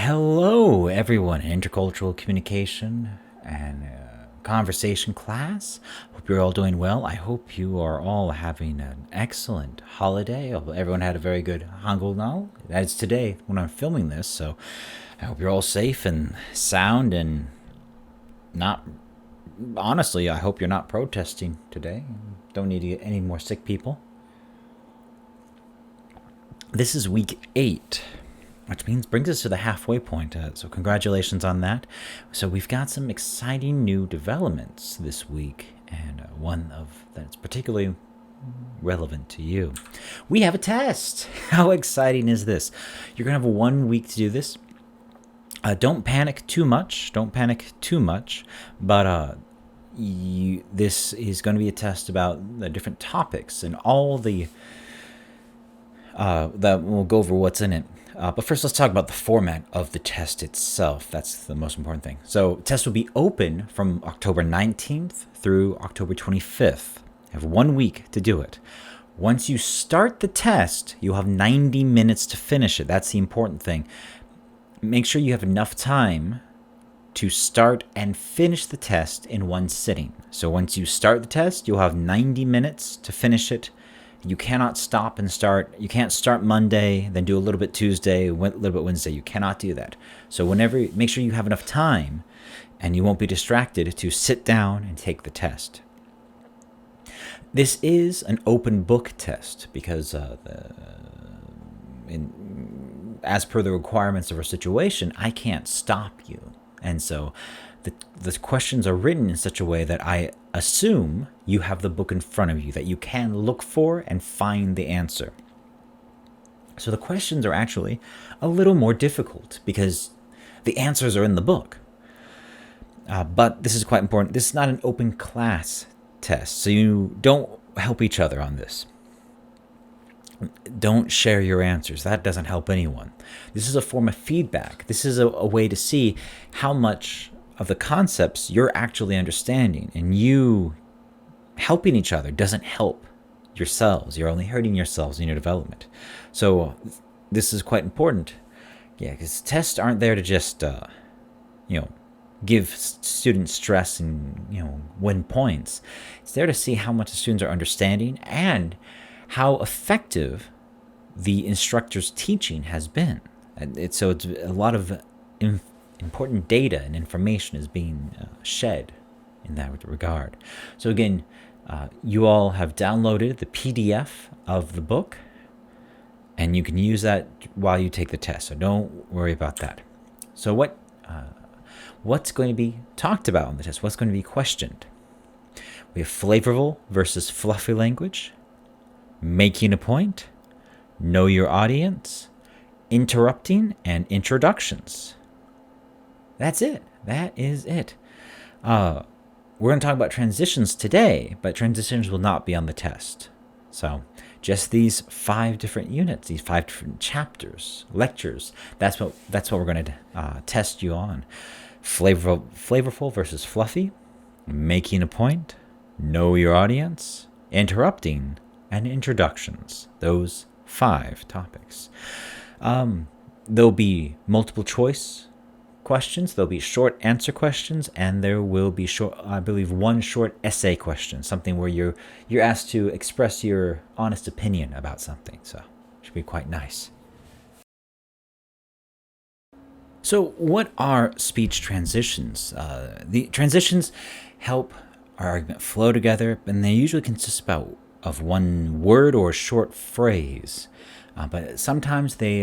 Hello, everyone. Intercultural communication and conversation class. Hope you're all doing well. I hope you are all having an excellent holiday. Hope everyone had a very good Hangul now. That is today when I'm filming this. So I hope you're all safe and sound and not. Honestly, I hope you're not protesting today. Don't need to get any more sick people. This is week 8. Which brings us to the halfway point. So congratulations on that. So we've got some exciting new developments this week, and one of that's particularly relevant to you. We have a test. How exciting is this? You're gonna have 1 week to do this. Don't panic too much. But this is going to be a test about the different topics and all the. That we'll go over what's in it. But first, let's talk about the format of the test itself. That's the most important thing. So, the test will be open from October 19th through October 25th. You have 1 week to do it. Once you start the test, you'll have 90 minutes to finish it. That's the important thing. Make sure you have enough time to start and finish the test in one sitting. So, once you start the test, you'll have 90 minutes to finish it. You cannot stop and start. You can't start Monday, then do a little bit Tuesday, a little bit Wednesday. You cannot do that. So make sure you have enough time and you won't be distracted to sit down and take the test. This is an open book test because as per the requirements of our situation, I can't stop you. And so the questions are written in such a way that I assume you have the book in front of you, that you can look for and find the answer. So the questions are actually a little more difficult because the answers are in the book. But this is quite important. This is not an open class test, so you don't help each other on this. Don't share your answers. That doesn't help anyone. This is a form of feedback. This is a way to see how much of the concepts you're actually understanding, and you helping each other doesn't help yourselves. You're only hurting yourselves in your development. So this is quite important. Yeah, because tests aren't there to just give students stress and win points. It's there to see how much the students are understanding and how effective the instructor's teaching has been. So it's a lot of important data and information is being shed in that regard. So again, you all have downloaded the PDF of the book, and you can use that while you take the test. So don't worry about that. So what's going to be talked about on the test? What's going to be questioned? We have flavorful versus fluffy language, making a point, know your audience, interrupting, and introductions. That's it. That is it. We're going to talk about transitions today, but transitions will not be on the test. So just these 5 different units, these 5 different chapters, lectures, that's what we're going to test you on. Flavorful versus fluffy, making a point, know your audience, interrupting, and introductions. Those 5 topics. There'll be multiple choice questions, there'll be short answer questions, and there will be one short essay question, something where you're asked to express your honest opinion about something. So it should be quite nice. So what are speech transitions? The transitions help our argument flow together, and they usually consist of one word or a short phrase. But sometimes they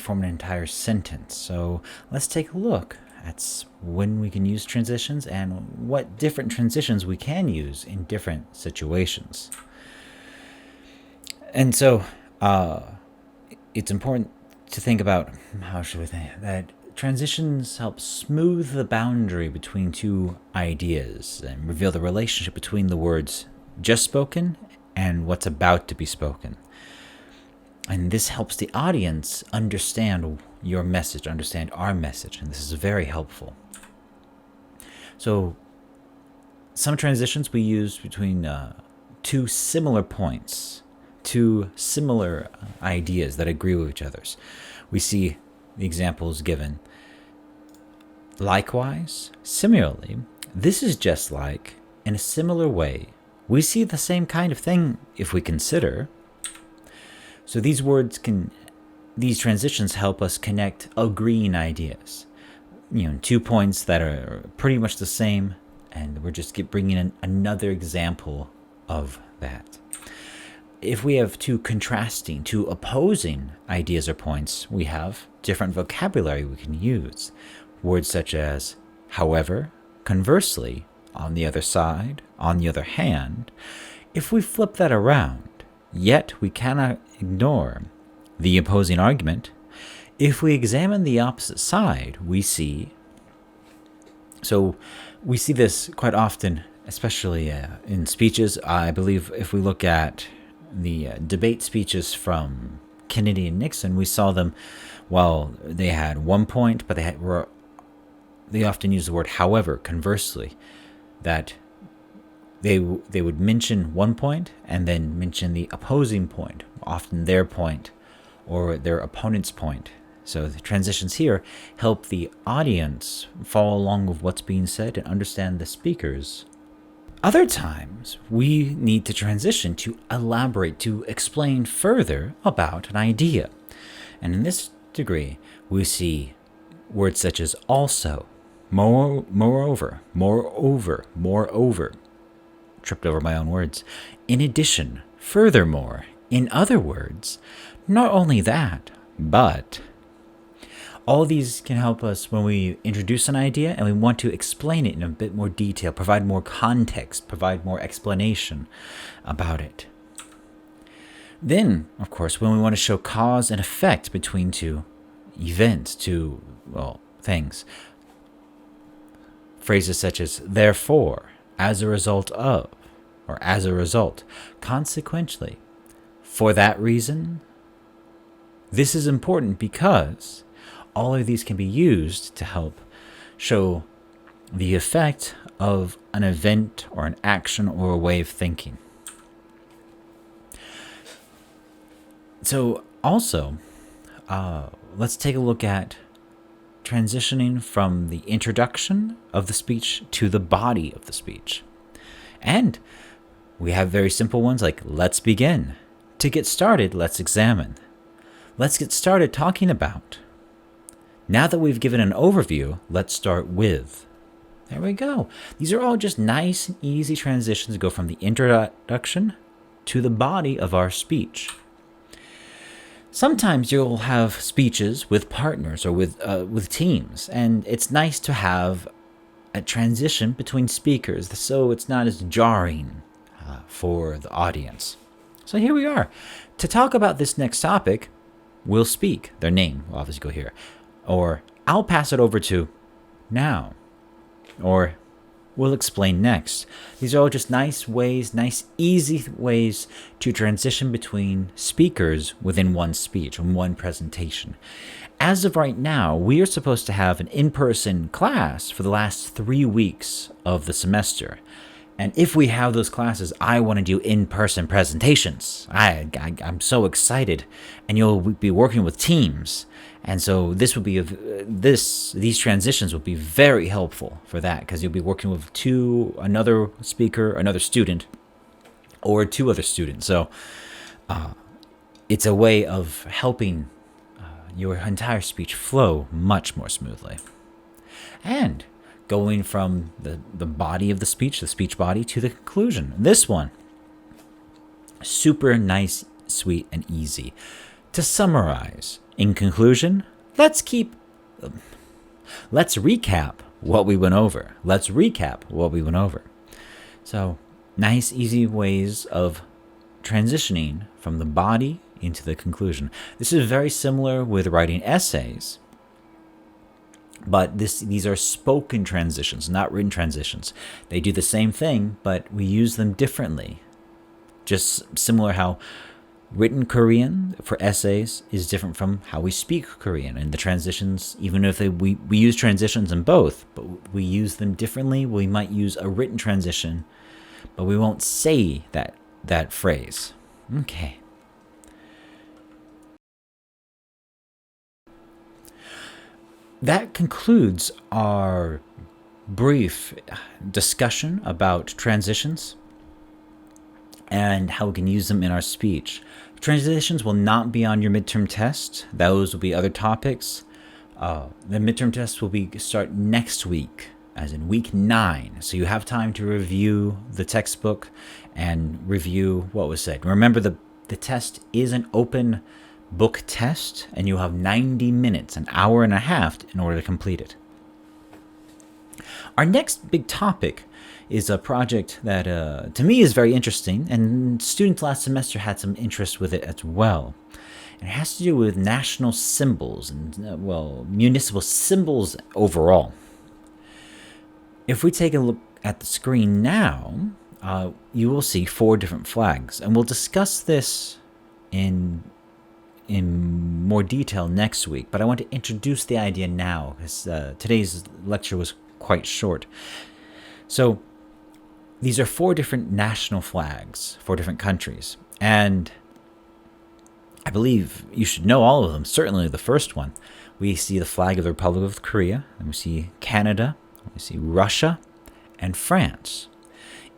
form an entire sentence. So let's take a look at when we can use transitions and what different transitions we can use in different situations. And so it's important to think about, that transitions help smooth the boundary between 2 ideas and reveal the relationship between the words just spoken and what's about to be spoken. And this helps the audience understand your message, understand our message, and this is very helpful. So some transitions we use between 2 similar points, 2 similar ideas that agree with each other's. We see the examples given Likewise, similarly, this is just like, in a similar way, we see the same kind of thing if we consider. So these transitions help us connect agreeing ideas. 2 points that are pretty much the same, and we're just bringing in another example of that. If we have two opposing ideas or points, we have different vocabulary we can use. Words such as however, conversely, on the other side, on the other hand. If we flip that around, yet we cannot ignore the opposing argument. If we examine the opposite side, we see this quite often, especially in speeches. I believe if we look at the debate speeches from Kennedy and Nixon, we saw them, they had 1 point, but they often use the word however, conversely, that they would mention 1 point and then mention the opposing point, often their point or their opponent's point. So the transitions here help the audience follow along with what's being said and understand the speakers. Other times, we need to transition to elaborate, to explain further about an idea. And in this degree, we see words such as also, moreover, tripped over my own words. In addition, furthermore, in other words, not only that, but. All these can help us when we introduce an idea and we want to explain it in a bit more detail, provide more context, provide more explanation about it. Then, of course, when we want to show cause and effect between two events, things, phrases such as therefore, as a result of, or as a result, consequently, for that reason. This is important because all of these can be used to help show the effect of an event or an action or a way of thinking. So also, let's take a look at transitioning from the introduction of the speech to the body of the speech. And we have very simple ones like let's begin. To get started, let's examine. Let's get started talking about. Now that we've given an overview, let's start with. There we go. These are all just nice and easy transitions to go from the introduction to the body of our speech. Sometimes you'll have speeches with partners or with teams, and it's nice to have a transition between speakers so it's not as jarring for the audience. So here we are. To talk about this next topic, we'll speak. Their name will obviously go here. Or I'll pass it over to now. Or we'll explain next. These are all just nice, easy ways to transition between speakers within one speech, in one presentation. As of right now, we are supposed to have an in-person class for the last 3 weeks of the semester. And if we have those classes, I want to do in-person presentations. I'm so excited. And you'll be working with teams. And so these transitions will be very helpful for that because you'll be working with another speaker, another student, or 2 other students. So it's a way of helping your entire speech flow much more smoothly. And going from the body of the speech body, to the conclusion. This one, super nice, sweet, and easy. To summarize, in conclusion, let's recap what we went over. So, nice, easy ways of transitioning from the body into the conclusion. This is very similar with writing essays, but these are spoken transitions, not written transitions. They do the same thing, but we use them differently. Just similar how written Korean for essays is different from how we speak Korean. And the transitions, even if we use transitions in both, but we use them differently. We might use a written transition, but we won't say that phrase. Okay. that concludes our brief discussion about transitions and how we can use them in our speech. Transitions will not be on your midterm test. Those will be other topics. The midterm test will start next week, as in week 9. So you have time to review the textbook and review what was said. Remember, the test is an open book test, and you have 90 minutes, an hour and a half, in order to complete it. Our next big topic is a project that to me is very interesting, and students last semester had some interest with it as well. It has to do with national symbols and, municipal symbols overall. If we take a look at the screen now, you will see 4 different flags, and we'll discuss this in more detail next week, but I want to introduce the idea now, because today's lecture was quite short. So these are 4 different national flags, 4 different countries, and I believe you should know all of them. Certainly the first one. We see the flag of the Republic of Korea, and we see Canada, we see Russia, and France.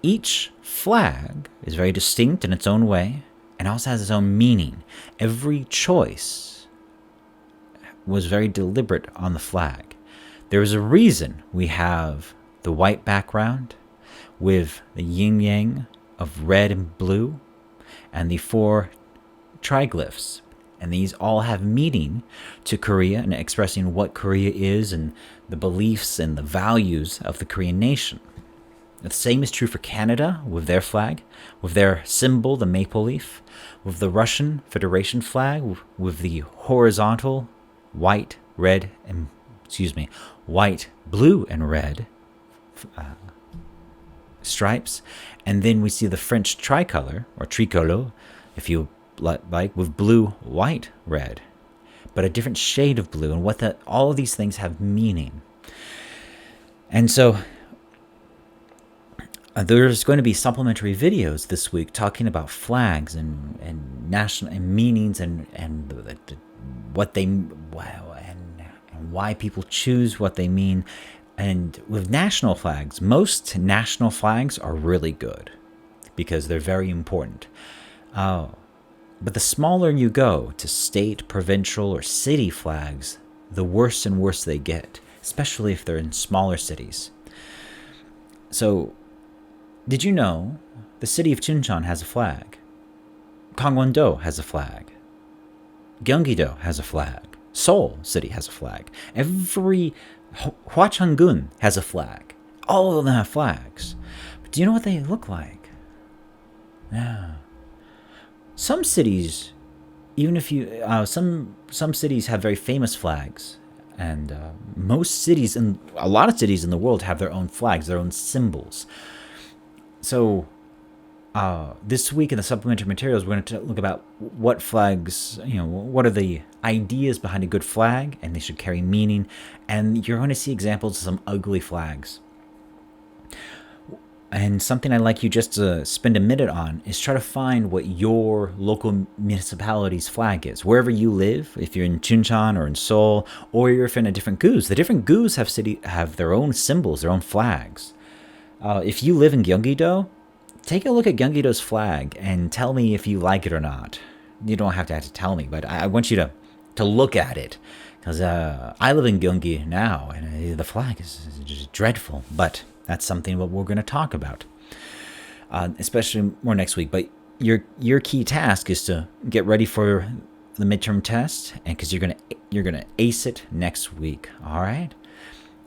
Each flag is very distinct in its own way and also has its own meaning. Every choice was very deliberate on the flag. There is a reason we have the white background with the yin-yang of red and blue and the 4 triglyphs. And these all have meaning to Korea and expressing what Korea is and the beliefs and the values of the Korean nation. The same is true for Canada with their flag, with their symbol, the maple leaf, with the Russian Federation flag, with the horizontal white, blue, and red stripes. And then we see the French tricolor, or tricolore, if you like, with blue, white, red, but a different shade of blue. And all of these things have meaning. And so there's going to be supplementary videos this week talking about flags and national and meanings and what they and why people choose what they mean. And with national flags, most national flags are really good because they're very important. But the smaller you go to state, provincial, or city flags, the worse and worse they get, especially if they're in smaller cities. So, did you know the city of Chuncheon has a flag? Gangwon-do has a flag. Gyeonggi-do has a flag. Seoul City has a flag. Hwacheon-gun has a flag. All of them have flags. But do you know what they look like? Yeah. Some cities, even if you, some cities have very famous flags, and a lot of cities in the world have their own flags, their own symbols. So, this week in the supplementary materials, we're going to look about what flags, what are the ideas behind a good flag, and they should carry meaning. And you're going to see examples of some ugly flags. And something I'd like you just to spend a minute on is try to find what your local municipality's flag is. Wherever you live, if you're in Chuncheon or in Seoul, or if you're in a different GUs, the different GUs have their own symbols, their own flags. If you live in Gyeonggi-do, take a look at Gyeonggi-do's flag and tell me if you like it or not. You don't have to tell me, but I want you to look at it. Because I live in Gyeonggi now, and the flag is just dreadful. But that's something that we're going to talk about, especially more next week. But your key task is to get ready for the midterm test, and because you're gonna ace it next week. All right.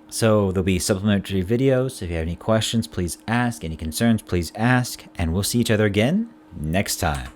So there'll be supplementary videos. If you have any questions, please ask. Any concerns, please ask. And we'll see each other again next time.